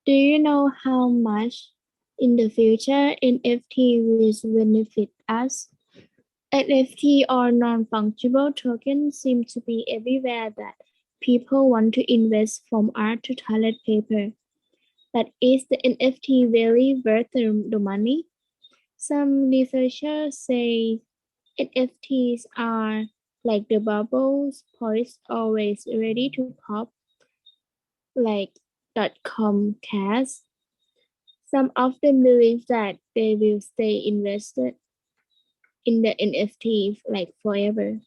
Do you know how much in the future NFT will benefit us? NFT or non-fungible tokens seem to be everywhere that people want to invest from art to toilet paper. But is the NFT really worth the money? Some researchers say NFTs are like the bubbles poised always ready to pop, like .com cash. Some of them believe that they will stay invested in the NFT like forever.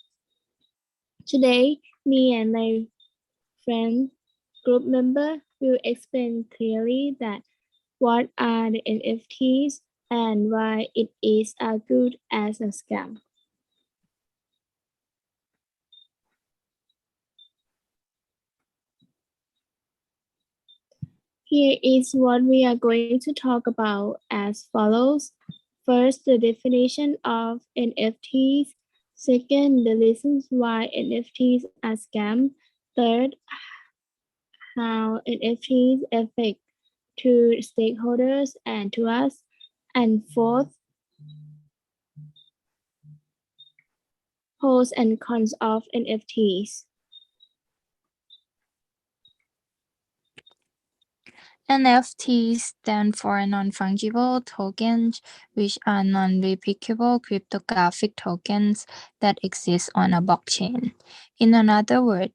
Today, me and my friend group member will explain clearly that what are the NFTs and why it is argued as a scam. Here is what we are going to talk about as follows. First, the definition of NFTs. Second, the reasons why NFTs are scam. Third, how NFTs affect to stakeholders and to us. And fourth, pros and cons of NFTs. NFTs stand for non-fungible tokens, which are non-replicable cryptographic tokens that exist on a blockchain. In another word,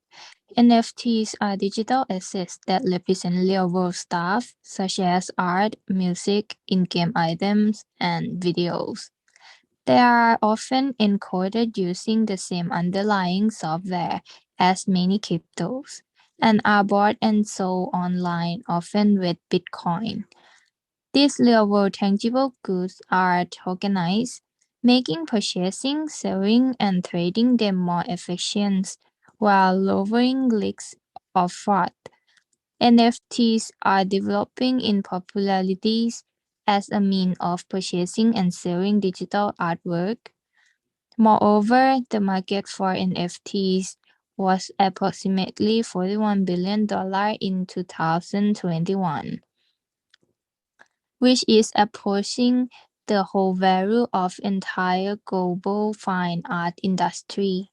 NFTs are digital assets that represent real-world stuff, such as art, music, in-game items, and videos. They are often encoded using the same underlying software as many cryptos, and are bought and sold online, often with Bitcoin. These real-world tangible goods are tokenized, making purchasing, selling, and trading them more efficient, while lowering risks of fraud. NFTs are developing in popularity as a means of purchasing and selling digital artwork. Moreover, the market for NFTs was approximately $41 billion in 2021, which is approaching the whole value of entire global fine art industry.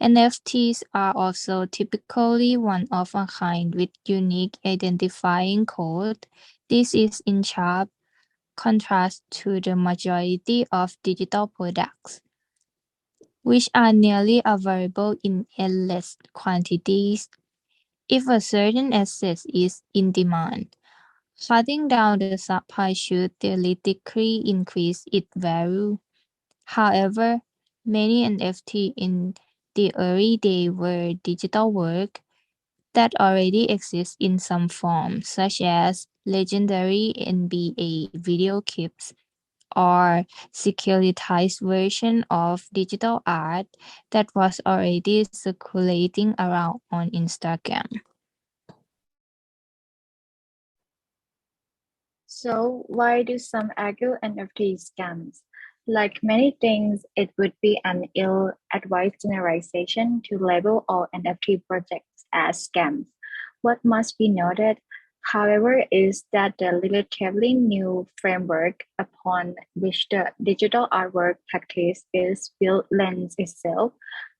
NFTs are also typically one of a kind with unique identifying code. This is in sharp contrast to the majority of digital products, which are nearly available in endless quantities. If a certain asset is in demand, shutting down the supply should theoretically increase its value. However, many NFT in the early days were digital work that already exist in some form, such as legendary NBA video clips or securitized version of digital art that was already circulating around on Instagram. So why do some argue NFT scams? Like many things, it would be an ill-advised generalization to label all NFT projects as scams. What must be noted, however, is that the relatively new framework upon which the digital artwork practice is built lends itself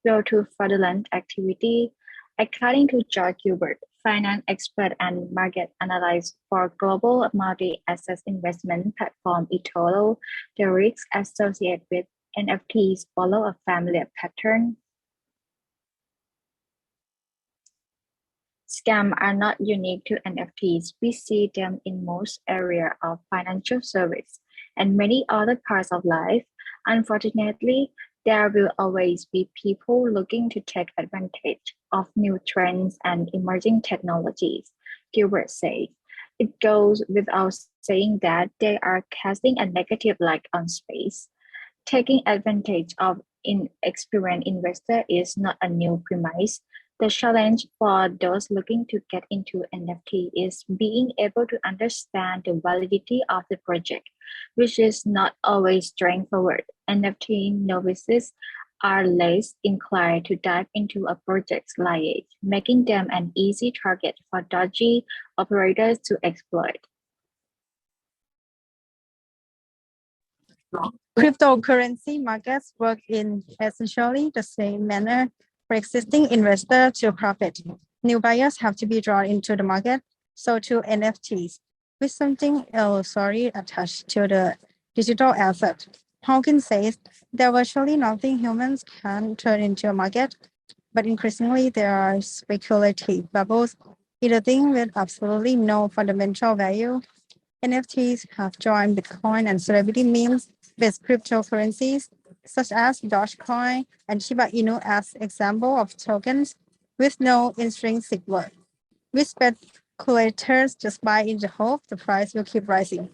well to fraudulent activity. According to George Gilbert, finance expert and market analyst for global multi-asset investment platform eToro, the risks associated with NFTs follow a familiar pattern. Scams are not unique to NFTs. We see them in most areas of financial service and many other parts of life. Unfortunately, there will always be people looking to take advantage of new trends and emerging technologies, Gilbert says. It goes without saying that they are casting a negative light on space. Taking advantage of inexperienced investor is not a new premise. The challenge for those looking to get into NFT is being able to understand the validity of the project, which is not always straightforward. NFT novices are less inclined to dive into a project's lineage, making them an easy target for dodgy operators to exploit. Cryptocurrency markets work in essentially the same manner for existing investors to profit. New buyers have to be drawn into the market, so too NFTs, with something illusory attached to the digital asset. Hawkins says there virtually nothing humans can turn into a market, but increasingly there are speculative bubbles, either thing with absolutely no fundamental value. NFTs have joined Bitcoin and celebrity memes-based cryptocurrencies, such as Dogecoin and Shiba Inu as example of tokens with no intrinsic worth, which speculators just buy in the hope the price will keep rising.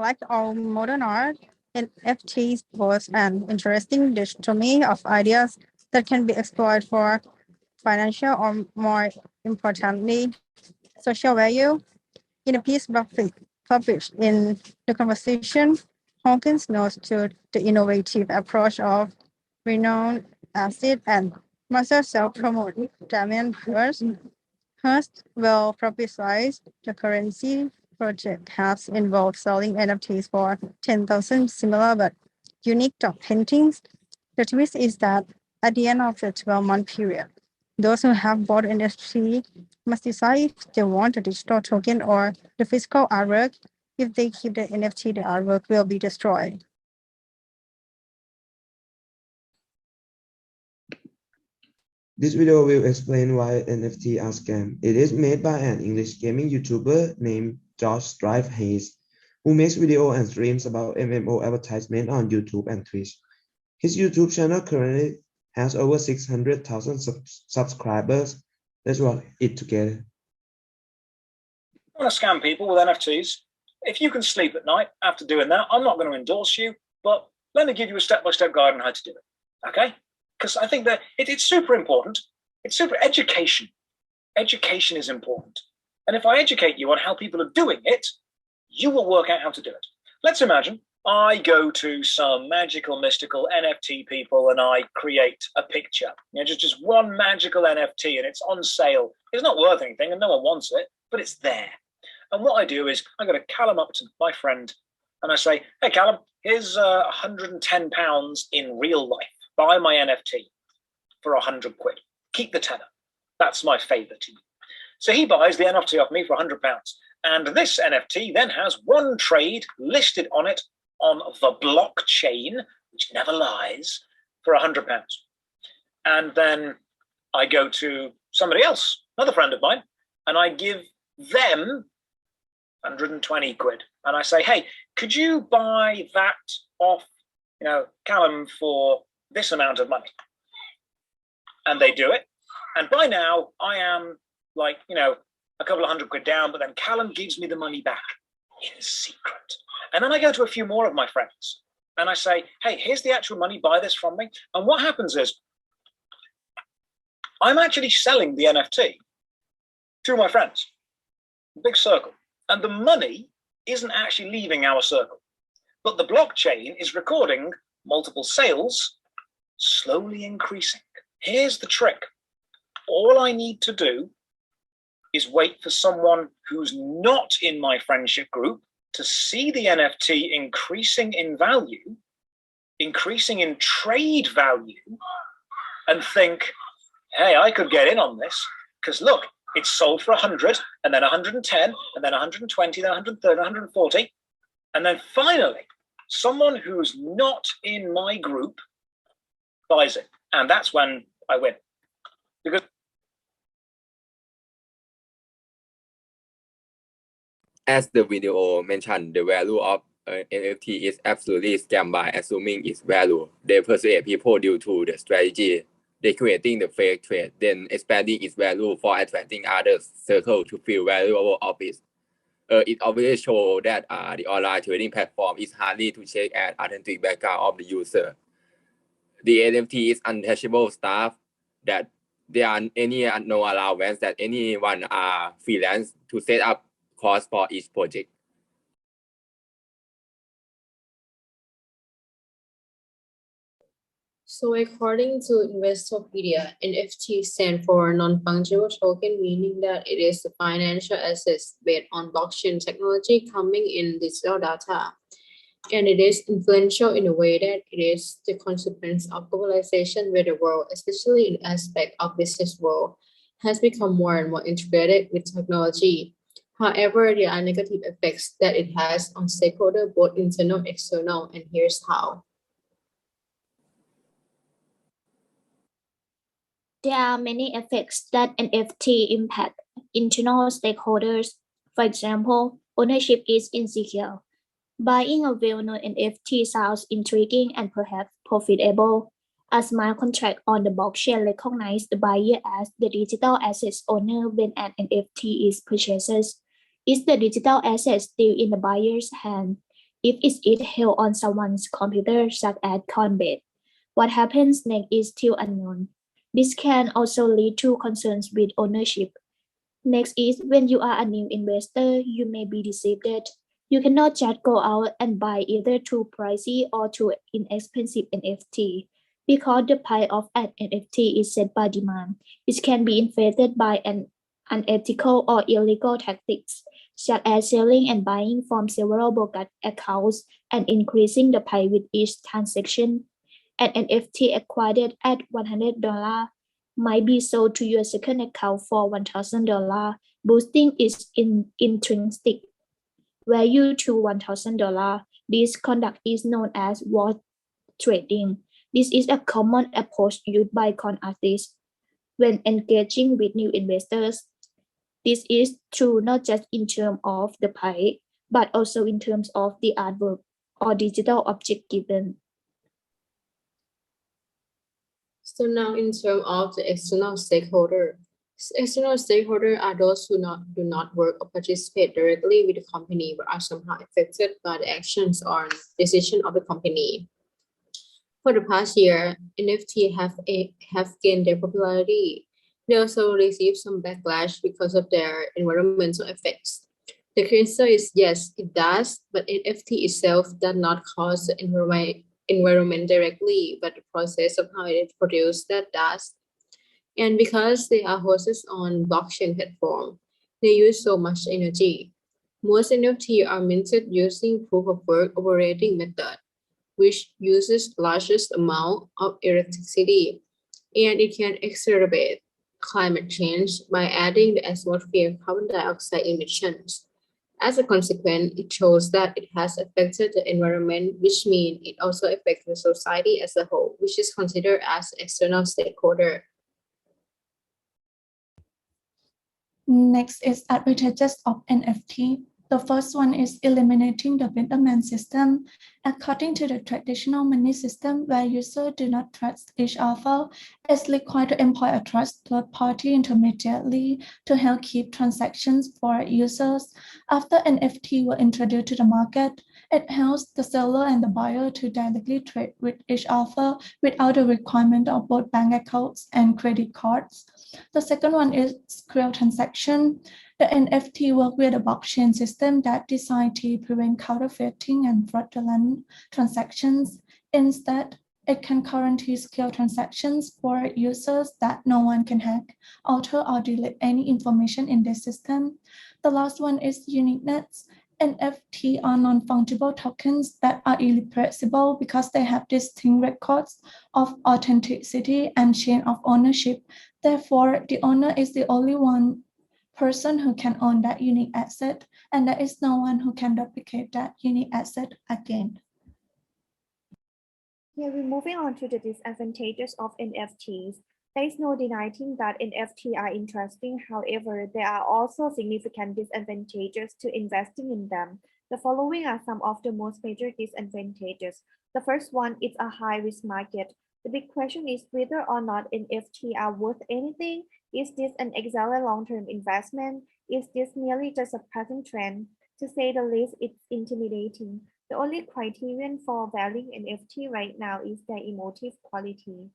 Like all modern art, NFTs pose an interesting dichotomy of ideas that can be exploited for financial or, more importantly, social value. In a piece published in The Conversation, Hawkins notes to the innovative approach of renowned acid and master self-promote Damien Hirst. Hirst will publicize the currency project has involved selling NFTs for 10,000 similar but unique dog paintings. The twist is that at the end of the 12-month period, those who have bought an NFT must decide if they want a digital token or the physical artwork. If they keep the NFT, the artwork will be destroyed. This video will explain why NFT are scam. It is made by an English gaming YouTuber named Josh Strive Hayes, who makes video and streams about MMO advertisement on YouTube and Twitch. His YouTube channel currently has over 600,000 subscribers. Let's watch it together. I want to scam people with NFTs. If you can sleep at night after doing that, I'm not going to endorse you, but let me give you a step-by-step guide on how to do it, okay? Because I think that it's super important. It's super education. Education is important. And if I educate you on how people are doing it, you will work out how to do it. Let's imagine I go to some magical, mystical NFT people and I create a picture. You know, just one magical NFT and it's on sale. It's not worth anything and no one wants it, but it's there. And what I do is I'm going to Callum up to my friend and I say, hey, Callum, here's £110 in real life. Buy my NFT for 100 quid. Keep the tenner. That's my favor to you. So he buys the NFT off me for £100. And this NFT then has one trade listed on it on the blockchain, which never lies, for £100. And then I go to somebody else, another friend of mine, and I give them 120 quid. And I say, hey, could you buy that off, Callum for this amount of money? And they do it. And by now I am like, a couple of hundred quid down, but then Callum gives me the money back in secret. And then I go to a few more of my friends and I say, hey, here's the actual money, buy this from me. And what happens is I'm actually selling the NFT to my friends, big circle. And the money isn't actually leaving our circle, but the blockchain is recording multiple sales, slowly increasing. Here's the trick. All I need to do is wait for someone who's not in my friendship group to see the NFT increasing in value, increasing in trade value, and think, hey, I could get in on this, because look, it's sold for 100, and then 110, and then 120, then 130, 140. And then finally, someone who's not in my group buys it. And that's when I win. Because as the video mentioned, the value of NFT is absolutely scam by assuming its value. They persuade people due to the strategy. They creating the fake trade, then expanding its value for attracting other circles to feel valuable of it. It always shows that the online trading platform is hardly to check an authentic background of the user. The NFT is untouchable stuff that there are any no allowance that anyone freelance to set up cost for each project. So according to Investopedia, NFT stand for non-fungible token, meaning that it is the financial assets based on blockchain technology coming in digital data. And it is influential in a way that it is the consequence of globalization where the world, especially in aspect of business world, has become more and more integrated with technology. However, there are negative effects that it has on stakeholders, both internal and external, and here's how. There are many effects that NFT impact internal stakeholders. For example, ownership is insecure. Buying a well-known NFT sounds intriguing and perhaps profitable. A smart contract on the blockchain recognizes the buyer as the digital assets owner when an NFT is purchased. Is the digital asset still in the buyer's hand? If it is held on someone's computer, such as Coinbase, what happens next is still unknown. This can also lead to concerns with ownership. Next is when you are a new investor, you may be deceived. You cannot just go out and buy either too pricey or too inexpensive NFT because the price of an NFT is set by demand. It can be inflated by an unethical or illegal tactics, such as selling and buying from several bogus accounts and increasing the price with each transaction. An NFT acquired at $100 might be sold to your second account for $1,000, boosting its intrinsic value to $1,000. This conduct is known as wash trading. This is a common approach used by con artists when engaging with new investors. This is true not just in terms of the price, but also in terms of the artwork or digital object given. So now in terms of the external stakeholder, external stakeholders are those who do not work or participate directly with the company but are somehow affected by the actions or decision of the company. For the past year, NFT have gained their popularity. They also receive some backlash because of their environmental effects. The answer is yes, it does, but NFT itself does not cause the environment directly, but the process of how it is produced that does. And because they are hosted on blockchain platform, they use so much energy. Most NFT are minted using proof of work operating method, which uses largest amount of electricity, and it can exacerbate climate change by adding the atmosphere carbon dioxide emissions. As a consequence, it shows that it has affected the environment, which means it also affects the society as a whole, which is considered as external stakeholder. Next is advantages of NFT. The first one is eliminating the middleman system. According to the traditional money system, where users do not trust each other, it's required to employ a trust third-party intermediary to help keep transactions for users. After NFT were introduced to the market, it helps the seller and the buyer to directly trade with each other without the requirement of both bank accounts and credit cards. The second one is secure transaction. The NFT work with a blockchain system that designed to prevent counterfeiting and fraudulent transactions. Instead, it can guarantee secure transactions for users that no one can hack, alter, or delete any information in the system. The last one is uniqueness. NFT are non-fungible tokens that are irreplaceable because they have distinct records of authenticity and chain of ownership. Therefore, the owner is the only one person who can own that unique asset, and there is no one who can replicate that unique asset again. Yeah, we're moving on to the disadvantages of NFTs. There is no denying that NFTs are interesting. However, there are also significant disadvantages to investing in them. The following are some of the most major disadvantages. The first one is a high-risk market. The big question is whether or not NFTs are worth anything. Is this an excellent long-term investment? Is this merely just a passing trend? To say the least, it's intimidating. The only criterion for valuing NFT right now is their emotive quality.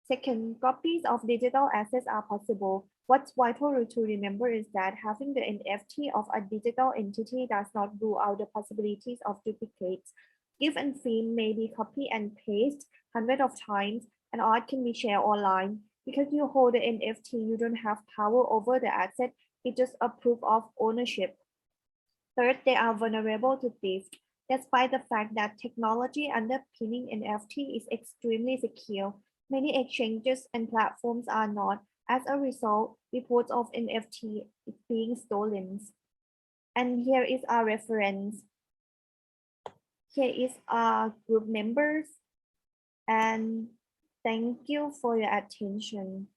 Second, copies of digital assets are possible. What's vital to remember is that having the NFT of a digital entity does not rule out the possibilities of duplicates. Given theme may be copy and paste hundreds of times, and art can be shared online. Because you hold the NFT, you don't have power over the asset. It's just a proof of ownership. Third, they are vulnerable to theft. Despite the fact that technology underpinning NFT is extremely secure, many exchanges and platforms are not. As a result, reports of NFT is being stolen. And here is our reference. Here is our group members. And thank you for your attention.